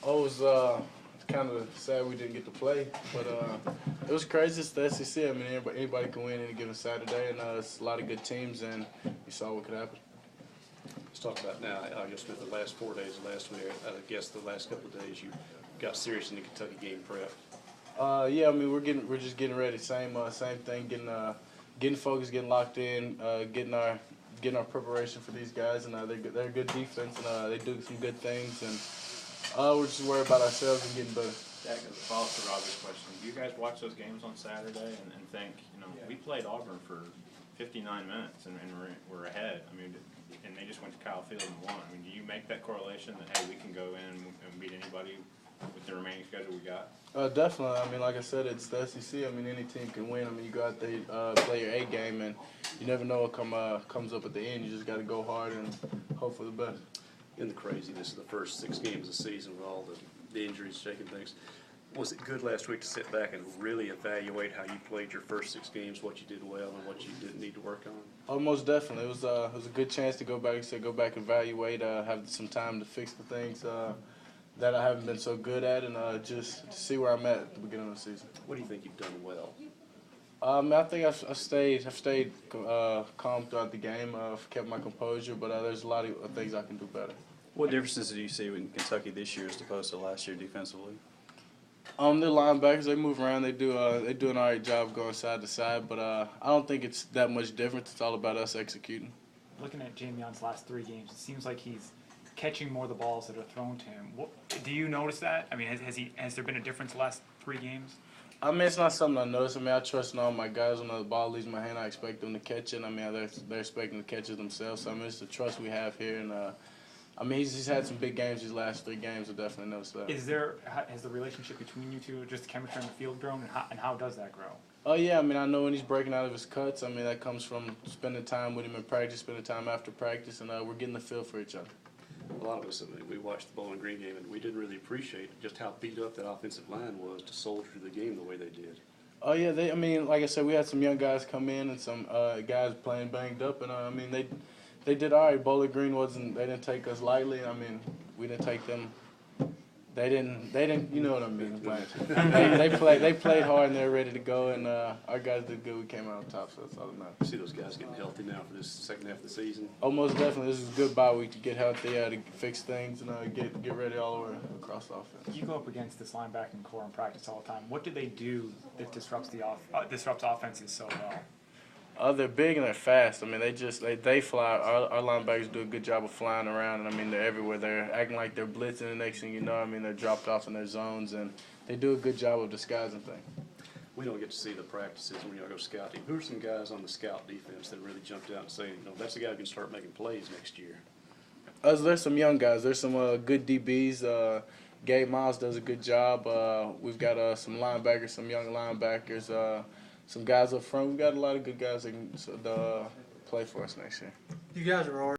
I was kind of sad we didn't get to play, but it was crazy. It's the SEC. I mean, anybody can win any given Saturday, and it's a lot of good teams, and you saw what could happen. Let's talk about now. I just spent the last 4 days of last week. I guess the last couple of days you got serious in the Kentucky game prep. Yeah, I mean we're just getting ready. Same thing. Getting focused, getting locked in, getting our preparation for these guys, and they're a good defense, and they do some good things, and we're just worried about ourselves and getting better. Dak, as a follow-up to Robert's question, do you guys watch those games on Saturday and think, we played Auburn for 59 minutes and we're ahead. I mean, and they just went to Kyle Field and won. I mean, do you make that correlation that, hey, we can go in and beat anybody with the remaining schedule we got? Definitely. I mean, like I said, it's the SEC. I mean, any team can win. I mean, you go out there, play your A game, and you never know what comes up at the end. You just got to go hard and hope for the best. In the craziness of the first 6 games of the season with all the injuries, shaking things, was it good last week to sit back and really evaluate how you played your first 6 games, what you did well and what you didn't need to work on? Oh, most definitely. It was a good chance to go back and evaluate, have some time to fix the things that I haven't been so good at, and just to see where I'm at the beginning of the season. What do you think you've done well? I think I've stayed calm throughout the game. I've kept my composure, but there's a lot of things I can do better. What differences do you see in Kentucky this year as opposed to last year defensively? They're linebackers. They move around. They do an all right job going side to side, but I don't think it's that much difference. It's all about us executing. Looking at Jamion's last 3 games, it seems like he's catching more of the balls that are thrown to him. Do you notice that? I mean, has there been a difference the last 3 games? I mean, it's not something I notice. I mean, I trust in all my guys. When the ball leaves my hand, I expect them to catch it. I mean, they're expecting to catch it themselves. So, I mean, it's the trust we have here. And, I mean, he's had some big games these last 3 games. I definitely noticed that. Has the relationship between you two, just the chemistry on the field, grown, and how does that grow? Oh, yeah. I mean, I know when he's breaking out of his cuts. I mean, that comes from spending time with him in practice, spending time after practice, and we're getting the feel for each other. A lot of us, I mean, we watched the Bowling Green game, and we didn't really appreciate just how beat up that offensive line was to soldier through the game the way they did. Oh, yeah. I mean, like I said, we had some young guys come in and some guys playing banged up, and, I mean, they did all right. Bowling Green they didn't take us lightly. I mean, we didn't take them. They didn't, you know what I mean. They played hard and they're ready to go, and our guys did good. We came out on top, so that's all that matters. You see those guys getting healthy now for this second half of the season? Oh, most definitely. This is a good bye week to get healthy, to fix things, and get ready all over across the offense. You go up against this linebacking core in practice all the time. What do they do that disrupts offenses so well? They're big and they're fast. I mean, they fly. Our linebackers do a good job of flying around, and I mean, they're everywhere. They're acting like they're blitzing. The next thing you know, I mean, they're dropped off in their zones, and they do a good job of disguising things. We don't get to see the practices when y'all go scouting. Who are some guys on the scout defense that really jumped out and say, that's the guy who can start making plays next year? There's some young guys. There's some good DBs. Gabe Miles does a good job. We've got some linebackers, some young linebackers. Some guys up front. We've got a lot of good guys that can play for us next year. You guys are already